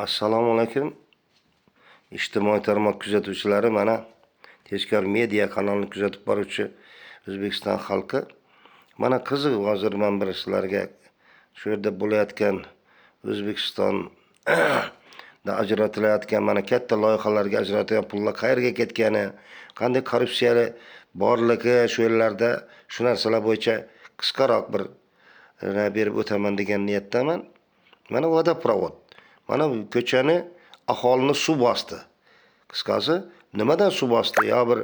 Assalomu alaykum. İjtimoiy tarmoq kuzatuvchilari, mana Tezkor media kanalini kuzatib boruvchi O'zbekiston xalqi. Mana qiziq, hozir men bir sizlarga shu yerda bo'layotgan O'zbekiston da ajratilayotgan mana katta loyihalarga ajratilgan pullar qayerga ketgani, qanday korrupsiyali borligi shu yerlarda shu narsalar bo'yicha qisqaroq bir berib o'taman degan niyatdaman. Mana vodoprovod. Mana bu ko'chani aholini suv bosdi. Qisqasi, nimadan suv bosdi? Yo bir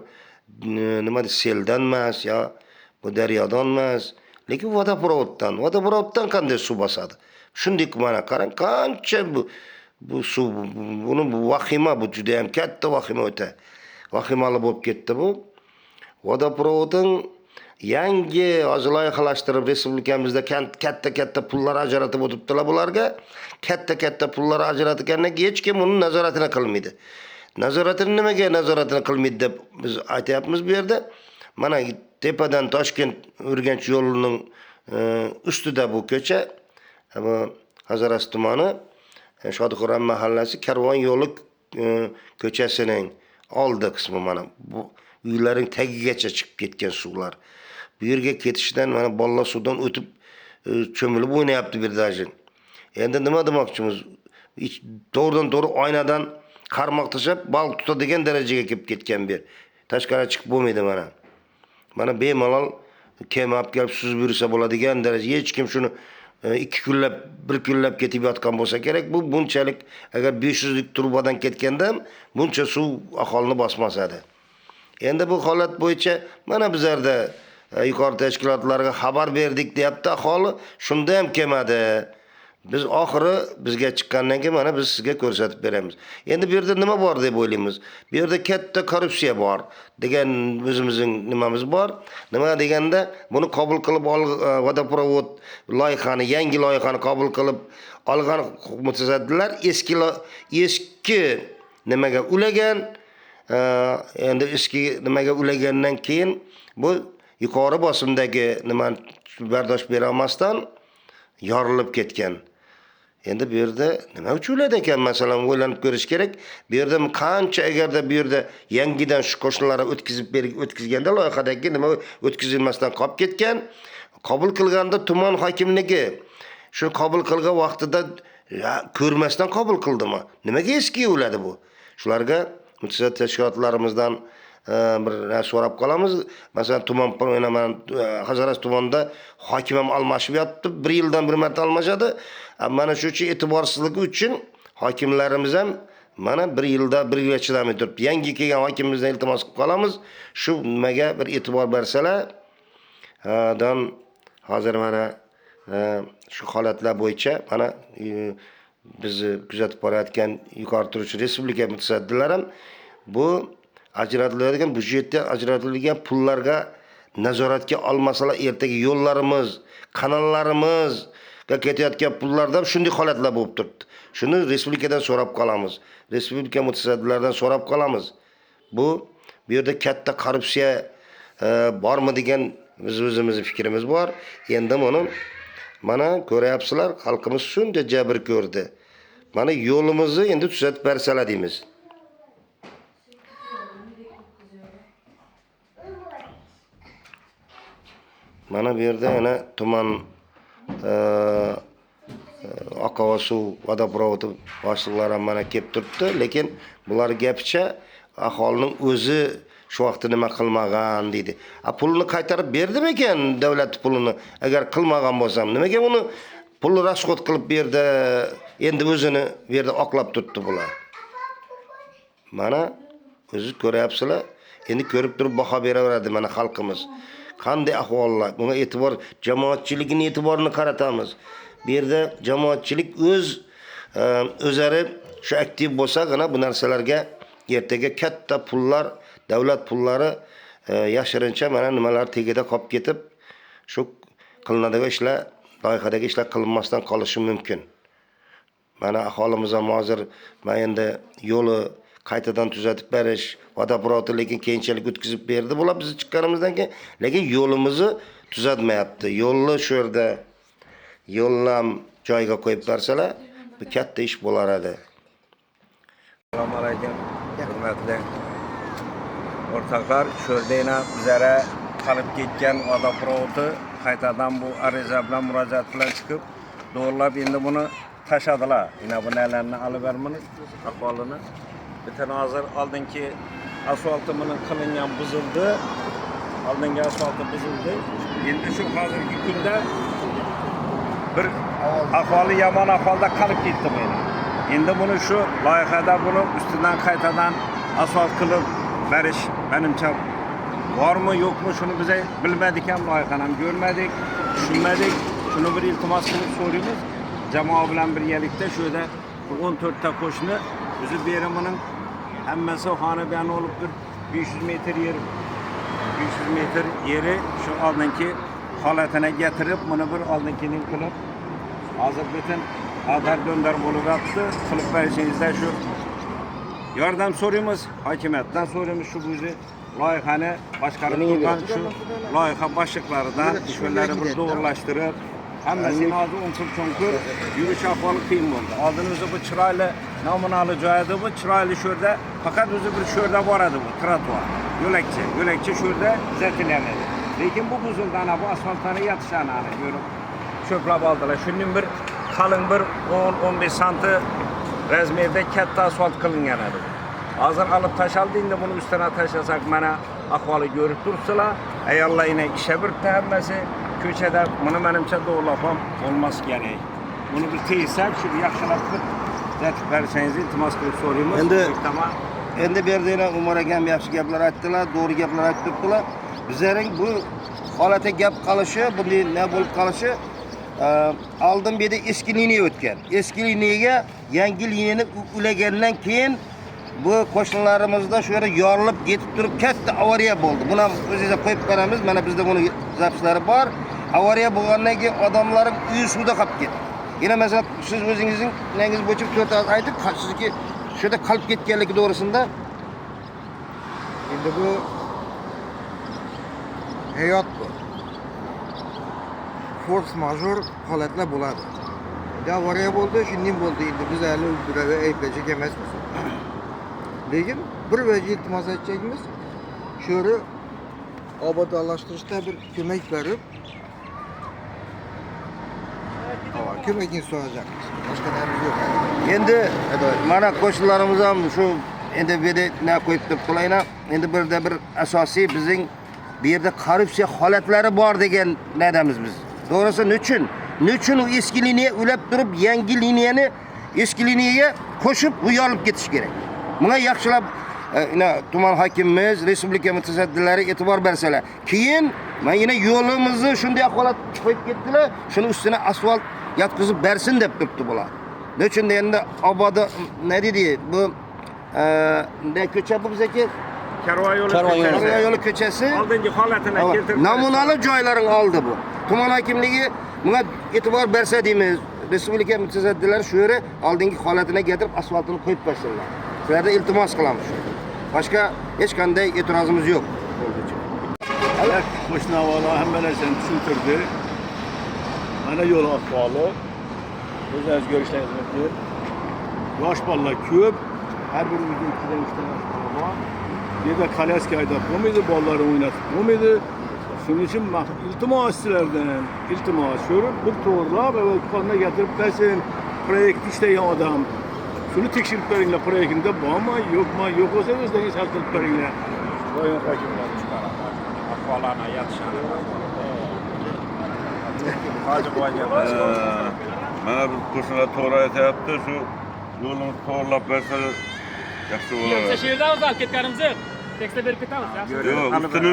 nima seldan emas, yo bu daryodan emas, lekin vodoprovoddan. Vodoprovoddan qanday suv bosadi? Shunday mana qarang, qancha bu suv, buni bu vahima, bu juda ham katta vahima o'ta. Vahimali bo'lib ketdi bu. Vodoprovodning yangi hozir loyihalashtirib respublikamizda katta pullar ajratib o'tibdilar bularga. Katta pullar ajratgandan keyin hech kim uni nazoratini qilmaydi. Nazoratini nimaga nazoratini qilmaydi deb biz aytayapmiz bu yerda. Mana tepadan Toshkent Urganch yo'lining ustida bu ko'cha, bu Hazaras tumani Shodiqxo'ram mahallasi Karvon yo'li ko'chasining oldi qismi mana bu uylarning tagigacha chiqib ketgan suvlar. Bu yerga ketishdan mana bolalar suvdan o'tib cho'milib o'ynayapti bir dajin. Endi nima demoqchimiz? To'g'ridan-to'g'ri oynadan qarmoq tashab baliq tutadigan darajaga kelib ketgan bir. Tashqari chiqib bo'lmaydi mana. Mana bemalol kema olib kelib suzib yursa bo'ladigan daraja. Hech kim shuni 2 kunlab, 1 kunlab ketib yotgan bo'lsa kerak. Bu bunchalik agar 500 lik turbadan ketganda buncha suv aholini bosmas edi. Endi bu holat bo'yicha mana bizlarda yuqori tashkilotlarga xabar berdik deyapti aholi, shunda ham kelmadi. Biz oxiri bizga chiqqandan keyin mana biz sizga ko'rsatib beramiz. Endi bu yerda nima bor deb o'ylaymiz? Bu yerda katta korrupsiya bor degan o'zimizning nimamiz bor. Nima deganda buni qabul qilib vodoprovod loyihani, yangi loyihani qabul qilib olgan mutasaddilar eski nimaga ulagan. Endi eski nimaga ulagandan keyin bu yuqori bosimdagi nimani bardosh bera olmasdan yorilib ketgan. Endi bu yerda nima uchun uladi ekan, masalan, o'ylanib ko'rish kerak. Bu yerda qancha agarda bu yerda yangidan shu qo'shnilarga o'tkazganda loyihadagi nima o'tkazilmasdan qolib ketgan, qabul qilganda tuman hokimligi shu qabul qilgan vaqtida ko'rmasdan qabul qildimi? Nimaga eskiga uladi bu? Shularga mutasaddi tashkilotlarimizdan bir so'rab qolamiz. Masalan, tuman Hazaras tumanida hokim ham almashib yotdi. 1 yildan bir marta almashadi. Mana shu uchun e'tiborsizligi uchun hokimlarimiz ham mana 1 yilda 1 yilga chidamay turibdi. Yangi kelgan hokimimizdan iltimos qilib qolamiz. Shu nimaga bir e'tibor bersalar, hozir mana shu holatlar bo'yicha mana bizni kuzatib borayotgan yuqori turuvchi respublika mutasaddilari ham bu ajratiladigan budjetdan ajratilgan pullarga nazoratga olmasalar, ertaga yo'llarimiz, kanallarimizga ketayotgan pullarda shunday holatlar bo'lib turibdi. Shuni respublikadan so'rab qolamiz. Respublika mutasaddilaridan so'rab qolamiz. Bu yerda katta korrupsiya bormi degan o'zimizning fikrimiz bor. Endi mana ko'ryapsizlar, xalqimiz shunday jabr ko'rdi. Mana yo'limizni endi tuzatib bersalar deymiz. Mana bu yerda yana tuman Oqova suv vodoprovodi boshliqlari ham mana kelib turibdi, lekin bular gapicha aholining o'zi shu vaqtda nima qilmagan deydi. Pulni qaytarib berdimi ekan davlat pulini? Agar qilmagan bo'lsam, nimaga uni pulni rasxod qilib berdi? Endi o'zini bu yerda oqlab turibdi bular. Mana o'zingiz ko'ryapsizlar. Endi ko'rib turib baho beraveradi mana xalqimiz. Qanday ahvollar? Bunga e'tibor, jamoatchilikning e'tiborini qaratamiz. Bu yerda jamoatchilik o'zlari shu aktiv bo'lsa-gina bu narsalarga ertaga katta pullar, davlat pullari yashirincha mana nimalar tegida qolib ketib, shu qilinadigan ishlar, loyihadagi ishlar qilinmasdan qolishi mumkin. Mana aholimiz ham hozir mana endi yo'li qaytadan tuzatib berish, vodoprovod lekin keyinchalik o'tkazib berdi. Bular biz chiqqanimizdan keyin, lekin yo'limizni tuzatmayapti. Yo'lni shu yerda yo'llam joyiga qo'yib bersalar, bu katta ish bo'lar edi. Selamünaleyküm. Hürmetli ortaklar, şördeyine bizlere kalıp ketken odaprovodu qaytadan bu ariza bilan murojaat bilan chiqib doğrulab endi buni tashladilar. Yine bu nelerini alıvermini, ahvolini. Bütün hazır oldingi asfaltı bunun qilingan buzildi. Oldingi asfaltı buzildi. Endi shu hozirgi kunda bir ahvoli yomon ahvolda qolib ketdi bu. Endi buni shu loyihada buni ustidan qaytadan asfalt qilib berish menimcha bormi yo'qmi shuni biz bilmadik ham, loyihani ham ko'rmadik, tushunmadik. Shuni bir iltimos qilib so'raymiz. Jamoa bilan birgalikda shu yerda 14 ta qo'shni o'zi berimining hammasi xonabani olib bir 500 metr yer 500 metr yeri shu oldingi holatini getirib, buni bir oldingining qilib hozir bütün adar döndür bo'lib yotdi. Qilib berishingizda shu yordam so'raymiz, hokimiyatdan so'raymiz. Shu o'zi loyihani boshqarib turgan shu loyiha boshliqlaridan ishlarni bir to'g'rilashtirib, hammasini hozir unqir-cho'nqir yurish ahvoli qiyin bo'ldi. Oldin o'zi bu chiroyli namunali joy edi, bu chiroyli shu yerda faqat o'zi bir shu yerda bor edi bu trotuar. Yo'lakcha shu yerda kuzatiladi. Lekin bu buzildi, ana bu asfaltlarni yatishani ko'rib cho'plab oldilar. Shuning bir qalin bir 10-15 santi razmerda katta asfalt qilingan edi. Hozir olib tashaldi, endi buni ustidan tashlasak mana ahvoli ko'rib turibsizlar. Ayollar yana isha biribdi hammasi. Ko'chada buni menimcha to'g'rilab ham olmas kerak. Buni bir teysak, shu yaxshilab bir zatib berishingizni iltimos qilib so'raymiz. Endi bu yerda Umar akam yaxshi gaplar aytdilar, to'g'ri gaplar aytibdilar. Bizning bu holatga gap qolishi, bunday nima bo'lib qolishi oldin bu yerda eski liniya o'tgan. Eski liniyaga yangi liniyani ulagandan keyin bu qo'shnilarimizda shu yerda yorilib ketib turib katta avariya bo'ldi. Buni ham o'zingizga qo'yib beramiz. Mana bizda buni zapislari bor. Avariya bo'lgandan keyin odamlarning uyi suvda qolib ketdi. Yana masalan siz o'zingizning nangiz bo'yicha 4 ta aytib, sizki shu yerda qolib ketganligi to'g'risida endi bu hayot bu. Force major holatlar bo'ladi. Endi avariya bo'ldi, shunday bo'ldi. Endi biz hali ularga aytajak emasmiz. Lekin bir vajiy iltimos aytishimiz, shu yerni obodonlashtirishda bir ko'mak berib, ko'makni so'rayapmiz. Boshqa narsa yo'q. Endi mana qo'shnilarimiz ham shu endi bu yerda nima qo'yib turibdilar. Endi birda bir asosiy bizning bu yerda korrupsiya holatlari bor degan nadamiz biz. Doğrusu nechun u eski liniya ulab turib yangi liniyani eski liniyaga qo'shib bu yorilib ketish kerak. Bunga yaxshilab tuman hokimimiz, respublika mutasaddilari e'tibor bersalar. Keyin men yana yo'limizni shunday holat qo'yib ketdilar, shuni ustiga asfalt yotqizib bersin deb turibdi bular. Nechun endi oboda nima deydi bu ne ko'cha bu bizga Karva yo'li ko'chasi oldingi holatini keltirib namunali joylaring oldi bu. Tuman hokimligi bunga e'tibor bersa deymiz. Respublika mutasaddilari shu yeri oldingi holatini keltirib asfaltini qo'yib bersinlar. Sizlardan iltimos qilamiz. Boshqa hech qanday e'tirozimiz yo'q. Ayak qo'shni avvalo hammalarini tushuntirdi. Mana yo'l ahvoli. O'zingiz ko'rishlaringiz. Yosh bolalar ko'p. Har birimizning 2 ta yosh bola bor. Bu yerda kolyaska haydab bo'lmaydi, bolalarni o'ynatib bo'lmaydi. Shuning uchun iltimos sizlardan, iltimos so'rib, bir to'g'rilab qonuna keltirib bersin. Proyekt ishlagan odam. Shuni tekshirib ko'ringlar, proyektda bormi, yo'qmi? Yo'q bo'lsa o'zingiz hal qilib ko'ringlar. Doim hokimlar chiqaradi. Ahvollarni yatishadi. Hozir bo'lgan mana bu qo'shnilar to'g'ri aytyapti, shu yo'lni to'g'rilab bersa yaxshi bo'ladi. Shu yerdan o'zal ketganimizni tekstda berib ketamiz. Yo'q, ustini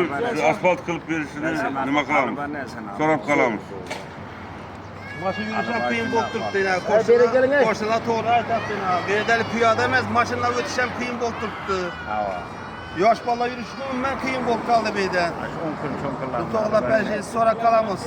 asfalt qilib berishini nima qilamiz? So'rab qolamiz. Mashina yurisham qiyin bo'lib turibdi. Qo'shnilar to'g'ri aytibdi. Bu yerda piyoda emas, mashinalar o'tish ham qiyin bo'lib turibdi. Yosh bolalar yurishi umuman qiyin bo'lib qoldi bu yerda. Shu 10 kun cho'nqirlar. To'g'rilab berishingizni so'rab qolamiz.